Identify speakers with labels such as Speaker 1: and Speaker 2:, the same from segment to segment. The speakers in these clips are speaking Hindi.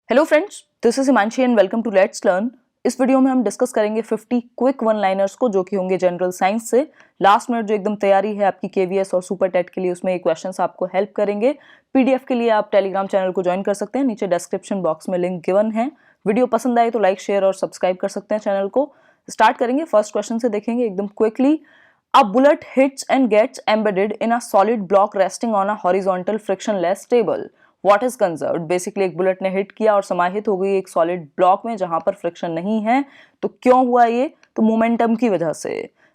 Speaker 1: Hello friends, this is Himanshi and welcome to let's learn. इस वीडियो में हम डिस्कस करेंगे 50 क्विक वन लाइनर्स को, जो कि होंगे जनरल साइंस से। लास्ट मिनट जो एकदम तैयारी है आपकी केवीएस और सुपर टेट के लिए, उसमें ये क्वेश्चंस आपको हेल्प करेंगे। पीडीएफ के लिए आप टेलीग्राम चैनल को ज्वाइन कर सकते हैं, नीचे डिस्क्रिप्शन बॉक्स में लिंक गिवन है। वीडियो पसंद आए तो लाइक, शेयर और सब्सक्राइब कर सकते हैं चैनल को। स्टार्ट करेंगे, फर्स्ट क्वेश्चन से देखेंगे एकदम quickly. A bullet hits and gets embedded in a solid block resting on a horizontal frictionless table. What is conserved? Basically एक बुलेट ने हिट किया और समाहित हो गई एक सॉलिड ब्लॉक में जहां पर फ्रिक्शन नहीं है। तो क्यों हुआ ये? तो मोमेंटम की वजह से।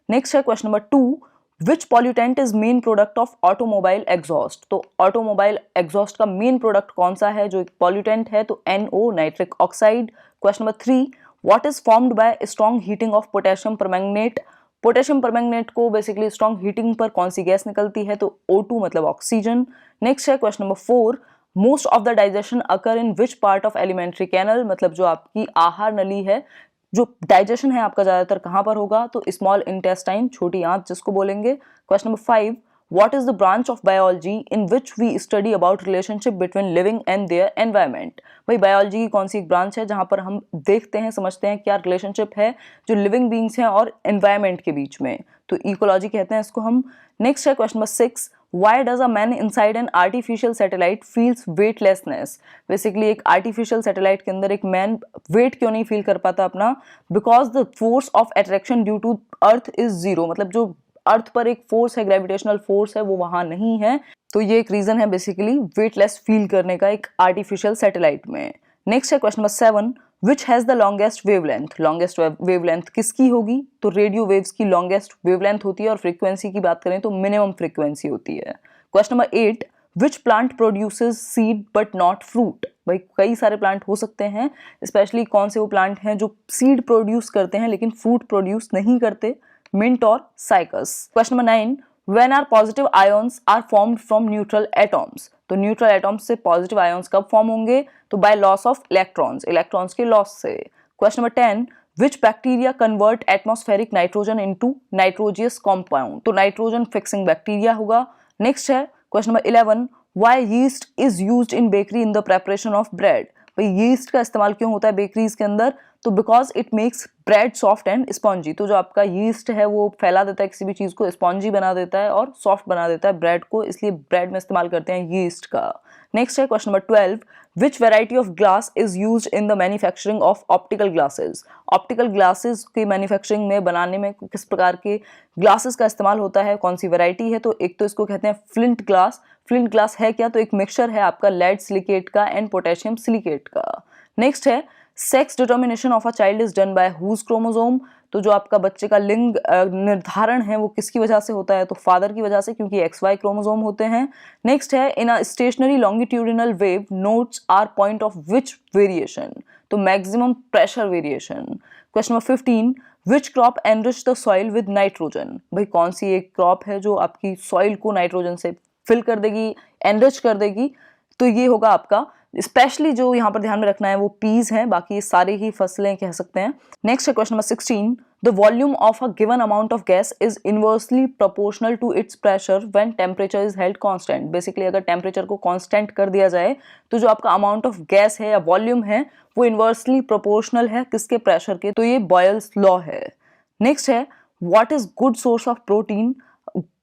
Speaker 1: नेक्स्ट है question number 2। Which pollutant is main product of automobile exhaust? तो ऑटोमोबाइल एग्जॉस्ट का मेन प्रोडक्ट कौन सा है जो एक पॉल्यूटेंट है? तो NO, nitric oxide. Question number 3। What is formed by strong heating of potassium permanganate? Potassium permanganate को बेसिकली स्ट्रॉन्ग हीटिंग पर कौन सी गैस निकलती है? तो O2 मतलब ऑक्सीजन। नेक्स्ट है question number 4। Most of the digestion occur in which part of alimentary canal? मतलब जो आपकी आहार नली है, जो डाइजेशन है आपका ज्यादातर कहां पर होगा? तो स्मॉल इंटेस्टाइन, छोटी आंत जिसको बोलेंगे। Question number 5। What is the branch of biology in which we study about relationship between living and their environment? भाई बायोलॉजी की कौन सी एक ब्रांच है जहां पर हम देखते हैं, समझते हैं क्या रिलेशनशिप है जो लिविंग बींग्स हैं और एनवायरमेंट के बीच में? तो इकोलॉजी कहते हैं इसको हम। नेक्स्ट है question number 6। Why does a man inside an artificial satellite feels weightlessness? Basically एक आर्टिफिशियल सैटेलाइट के अंदर एक मैन वेट क्यों नहीं फील कर पाता अपना? Because the force of attraction due to earth is zero. मतलब जो अर्थ पर एक फोर्स है, ग्रेविटेशनल फोर्स है, वो वहां नहीं है। तो ये एक रीजन है बेसिकली वेटलेस फील करने का एक आर्टिफिशियल सैटेलाइट में। नेक्स्ट है question number 7। Which has the longest wavelength? Longest wavelength किसकी होगी? तो रेडियो वेव्स की लॉन्गेस्ट वेवलेंथ होती है। और फ्रीक्वेंसी की बात करें तो मिनिमम फ्रीक्वेंसी होती है। Question number 8। Which plant produces seed but not fruit? भाई कई सारे प्लांट हो सकते हैं, स्पेशली कौन से वो प्लांट हैं जो सीड प्रोड्यूस करते हैं लेकिन फ्रूट प्रोड्यूस नहीं करते? मिंट और cycas. Question number 9। When are positive ions are formed from neutral atoms? तो न्यूट्रल एटॉम्स से पॉजिटिव आयंस कब फॉर्म होंगे? तो by loss of electrons, electrons के लॉस से। Question number 10। Which bacteria convert atmospheric nitrogen into nitrogenous compound? तो नाइट्रोजन फिक्सिंग बैक्टीरिया होगा। नेक्स्ट है question number 11। Why yeast is used in bakery in the preparation of bread? भाई यीस्ट का इस्तेमाल क्यों होता है बेकरीज के अंदर? तो because it makes bread soft and spongy. तो जो आपका यीस्ट है वो फैला देता है किसी भी चीज को, स्पॉन्जी बना देता है और सॉफ्ट बना देता है ब्रेड को, इसलिए ब्रेड में इस्तेमाल करते हैं यीस्ट का। नेक्स्ट है question number 12। Which variety of glass is used in the manufacturing of optical glasses? Optical glasses की मैन्युफैक्चरिंग में, बनाने में किस प्रकार के ग्लासेस का इस्तेमाल होता है, कौन सी वेराइटी है? तो एक तो इसको कहते हैं फ्लिंट ग्लास। फ्लिंट ग्लास है क्या? तो एक मिक्सचर है आपका लेड सिलिकेट का एंड पोटेशियम सिलिकेट का। नेक्स्ट है sex determination of a child is done by whose chromosome? तो जो आपका बच्चे का लिंग निर्धारण है वो किसकी वजह से होता है? तो फादर की वजह से, क्योंकि XY क्रोमोसोम होते हैं। नेक्स्ट है in a stationary longitudinal wave nodes are point of which variation? तो maximum pressure variation. Question number 15। Which crop enrich the soil with nitrogen? भाई कौन सी एक क्रॉप है जो आपकी सॉइल को नाइट्रोजन से फिल कर देगी, एनरिच कर देगी? तो ये होगा आपका, स्पेशली जो यहाँ पर ध्यान में रखना है वो पीज हैं, बाकी ये सारी ही फसलें कह सकते हैं। नेक्स्ट है question number 16। The volume of a given amount of gas is inversely proportional to its pressure when temperature is held constant? Basically अगर टेम्परेचर को कांस्टेंट कर दिया जाए तो जो आपका अमाउंट ऑफ गैस है या वॉल्यूम है वो इनवर्सली प्रोपोर्शनल है किसके? प्रेशर के। तो ये बॉयल्स लॉ है। नेक्स्ट है what is good source of protein?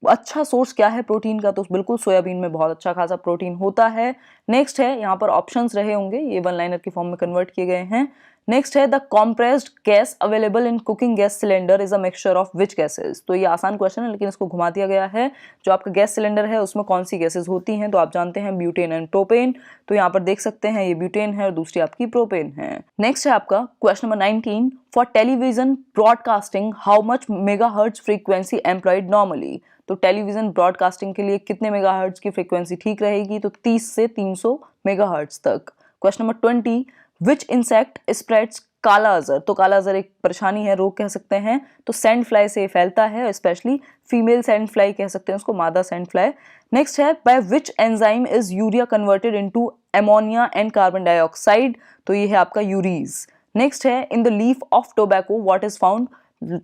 Speaker 1: अच्छा सोर्स क्या है प्रोटीन का? तो बिल्कुल सोयाबीन में बहुत अच्छा खासा प्रोटीन होता है। नेक्स्ट है, यहाँ पर ऑप्शंस रहे होंगे, ये वन लाइनर की फॉर्म में कन्वर्ट किए गए हैं। नेक्स्ट है the compressed gas available in cooking gas cylinder is a mixture of which gases? तो ये आसान क्वेश्चन है लेकिन इसको घुमा दिया गया है। जो आपका गैस सिलेंडर है उसमें कौन सी गैसेज होती हैं? तो आप जानते हैं ब्यूटेन एंड प्रोपेन। तो यहाँ पर देख सकते हैं ये ब्यूटेन है और दूसरी आपकी प्रोपेन है। नेक्स्ट है आपका question number 19। For television broadcasting how much megahertz frequency employed normally? तो टेलीविजन ब्रॉडकास्टिंग के लिए कितने मेगाहर्ट्ज की फ्रीक्वेंसी ठीक रहेगी? तो 30 से 300 मेगाहर्ट्ज तक। Question number 20। विच इंसेक्ट स्प्रेड्स काला अजर? तो काला अजर एक परेशानी है, रोग कह सकते हैं। तो सैंड फ्लाई से फैलता है, स्पेशली फीमेल सैंड फ्लाई कह सकते हैं उसको, मादा सैंड फ्लाई। नेक्स्ट है by which enzyme is urea converted into ammonia and carbon dioxide? तो ये है आपका यूरीज। नेक्स्ट है in the leaf of tobacco what is found?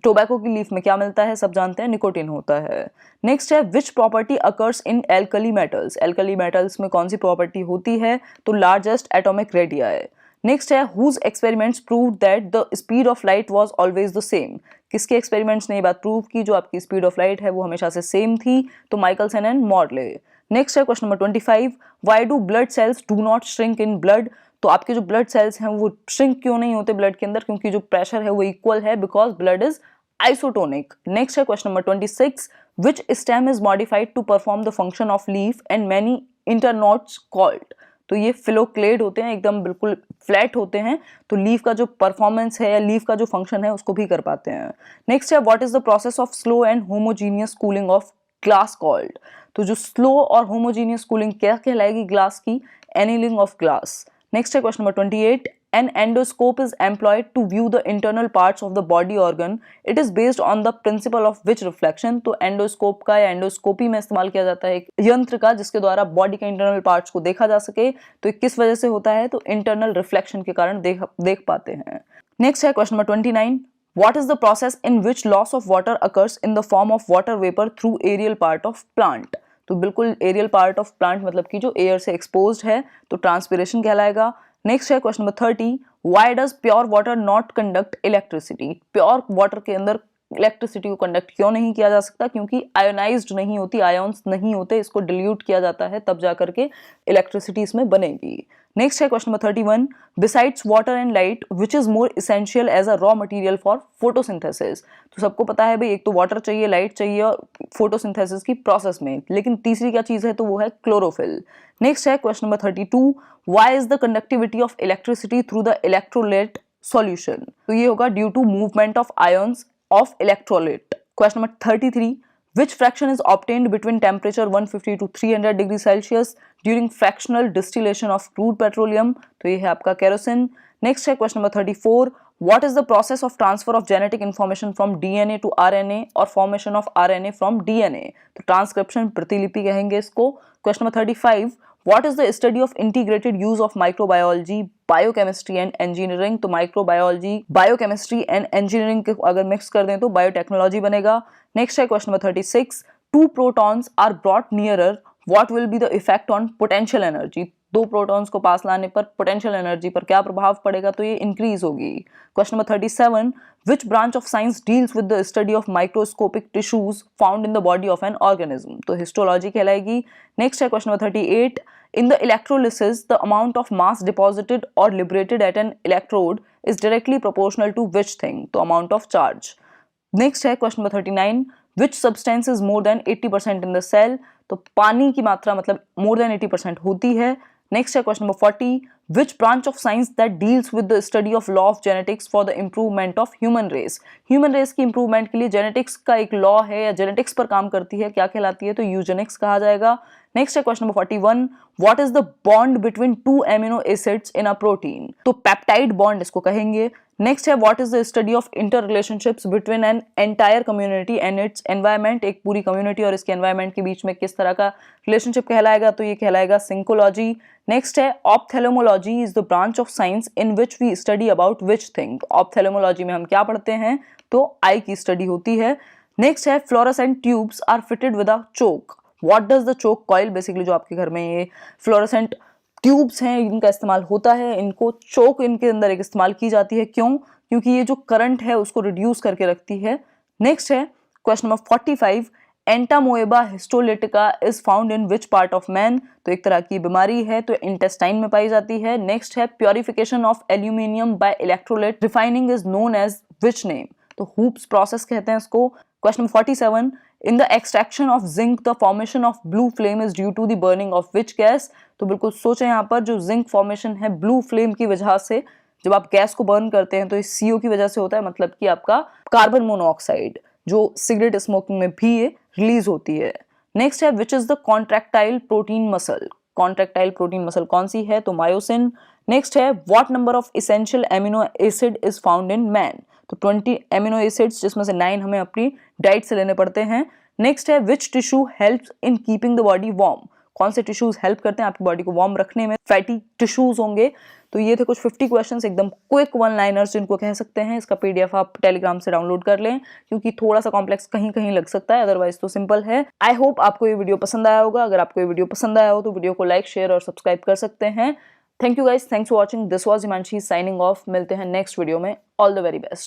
Speaker 1: Tobacco की लीफ में क्या मिलता है? सब जानते हैं निकोटिन होता है। नेक्स्ट है which property occurs in alkali metals? Alkali metals में कौन सी प्रॉपर्टी होती है? तो लार्जेस्ट एटॉमिक रेडियाई। नेक्स्ट है whose experiments proved that the speed of light was always the same. किसके एक्सपेरिमेंट्स ने ये बात प्रूव की जो आपकी स्पीड ऑफ लाइट है वो हमेशा से सेम थी? तो माइकलसन एंड मॉर्ले। नेक्स्ट है question number 25, why do blood cells do not shrink in blood. तो आपके जो ब्लड सेल्स हैं वो श्रिंक क्यों नहीं होते ब्लड के अंदर? क्योंकि जो प्रेशर है वो इक्वल है, because blood is isotonic. Next है question number 26, which stem is modified to perform the function of leaf and many internodes called। तो ये फिलोक्लेड होते हैं, एकदम बिल्कुल फ्लैट होते हैं, तो लीफ का जो परफॉर्मेंस है या लीफ का जो फंक्शन है उसको भी कर पाते हैं। नेक्स्ट है what is the process of slow and homogeneous cooling of glass called. तो जो स्लो और होमोजीनियस कूलिंग क्या कहलाएगी ग्लास की? Annealing of glass. नेक्स्ट है question number 28, an endoscope is employed to view the internal parts of the body organ, it is based on the principle of which reflection। तो एंडोस्कोप का या एंडोस्कोपी में इस्तेमाल किया जाता है एक यंत्र का जिसके द्वारा बॉडी के इंटरनल पार्ट्स को देखा जा सके। तो किस वजह से होता है? तो इंटरनल रिफ्लेक्शन के कारण देख पाते हैं। नेक्स्ट है question number 29, what is the process in which loss of water occurs in the form of water vapor through aerial part of plant। तो बिल्कुल एरियल पार्ट ऑफ प्लांट मतलब कि जो एयर से एक्सपोज्ड है, तो ट्रांसपिरेशन कहलाएगा। नेक्स्ट है question number 30, why does pure water not conduct electricity. Pure water के अंदर इलेक्ट्रिसिटी को कंडक्ट क्यों नहीं किया जा सकता? क्योंकि आयोनाइज्ड नहीं होती, आयोन्स नहीं होते, इसको डिल्यूट किया जाता है तब जाकर के इलेक्ट्रिसिटी इसमें बनेगी। नेक्स्ट है question number 31, besides water and light which is more essential as a raw material for photosynthesis. तो सबको पता है भाई एक तो वाटर चाहिए, लाइट चाहिए और फोटोसिंथेसिस की प्रोसेस में, लेकिन तीसरी क्या चीज है? तो वो है क्लोरोफिल। नेक्स्ट है question number 32, why is the conductivity of electricity through the electrolyte solution. तो ये होगा due to movement of ions of electrolyte। Question number 33, which fraction is obtained between temperature 150 to 300 degree Celsius during fractional distillation of crude petroleum। तो ये है आपका केरोसिन। नेक्स्ट है question number 34, what is the process of transfer of genetic information from DNA to RNA और formation of RNA from DNA। तो ट्रांसक्रिप्शन, प्रतिलिपि कहेंगे इसको। Question number 35, what is the study of integrated use of microbiology, biochemistry and engineering। तो माइक्रोबायोलॉजी, बायोकेमिस्ट्री एंड इंजीनियरिंग को अगर मिक्स कर दें तो बायोटेक्नोलॉजी बनेगा। नेक्स्ट है question number 36, two protons are brought nearer, what will be the effect on potential energy. दो प्रोटॉन्स को पास लाने पर पोटेंशियल एनर्जी पर क्या प्रभाव पड़ेगा? तो ये इंक्रीज होगी। Question number 37, which branch of science deals with the study of microscopic tissues found in the body of an organism. तो हिस्टोलॉजी कहलाएगी। नेक्स्ट है question number 38, in the electrolysis the amount of mass deposited or liberated at an electrode is directly proportional to which thing। तो amount of charge। नेक्स्ट है question number 39, which substance is more than 80% in the cell। तो पानी की मात्रा मतलब more than 80% होती है। नेक्स्ट है question number 40, which branch of science that deals with the study of law of genetics for the improvement of human race। Human race की इंप्रूवमेंट के लिए जेनेटिक्स का एक लॉ है या जेनेटिक्स पर काम करती है, क्या कहलाती है? तो यूजेनिक्स कहा जाएगा। नेक्स्ट है question number 41, what is the bond between two amino acids in a protein. तो पेप्टाइड बॉन्ड इसको कहेंगे। नेक्स्ट है what is the study of inter relationships between an entire community and its environment. एक पूरी कम्युनिटी और इसके एनवायरमेंट के बीच में किस तरह का रिलेशनशिप कहलाएगा? तो ये कहलाएगा सिंकोलॉजी। नेक्स्ट है ophthalmology is the branch of science in which we study about which thing. Ophthalmology में हम क्या पढ़ते हैं? तो आई की स्टडी होती है। नेक्स्ट है fluorescent tubes are fitted with a choke, what does the choke coil. Basically जो आपके घर में ये फ्लोरोसेंट ट्यूब्स हैं इनका इस्तेमाल होता है, इनको चोक इनके अंदर एक इस्तेमाल की जाती है। क्यों? क्योंकि ये जो करंट है उसको रिड्यूस करके रखती है। नेक्स्ट है question number 45, Entamoeba histolytica is found in which part of man. तो एक तरह की बीमारी है, तो इंटेस्टाइन में पाई जाती है। नेक्स्ट है purification of aluminium by electrolyte refining is known as which name. तो हूप्स प्रोसेस कहते हैं इसको। Question number 47, in the extraction of zinc the formation of blue flame is due to the burning of which gas। तो बिल्कुल सोचें यहाँ पर जो जिंक फॉर्मेशन है ब्लू फ्लेम की वजह से, जब आप गैस को बर्न करते हैं तो इस CO की वजह से होता है, मतलब कि आपका कार्बन मोनोऑक्साइड जो सिगरेट स्मोकिंग में भी ये रिलीज होती है। नेक्स्ट है which is the contractile protein muscle. Contractile protein muscle कौन सी है? तो मायोसिन। नेक्स्ट है what number of essential amino acid is found in man. तो 20 एमिनो एसिड्स जिसमें से 9 हमें अपनी डाइट से लेने पड़ते हैं। नेक्स्ट है which tissue helps in keeping the body warm. कौन से टिश्यूज हेल्प करते हैं आपकी बॉडी को वार्म रखने में? फैटी टिश्यूज होंगे। तो ये थे कुछ 50 क्वेश्चंस, एकदम क्विक वन लाइनर्स जिनको कह सकते हैं। इसका PDF आप टेलीग्राम से डाउनलोड कर लें क्योंकि थोड़ा सा कॉम्प्लेक्स कहीं कहीं लग सकता है, अदरवाइज तो सिंपल है। आई होप आपको ये वीडियो पसंद आया होगा। अगर आपको ये वीडियो पसंद आया हो तो वीडियो को लाइक, शेयर और सब्सक्राइब कर सकते हैं। Thank you guys, thanks for watching. This was Himanshi signing off. मिलते हैं नेक्स्ट वीडियो में। All the very best.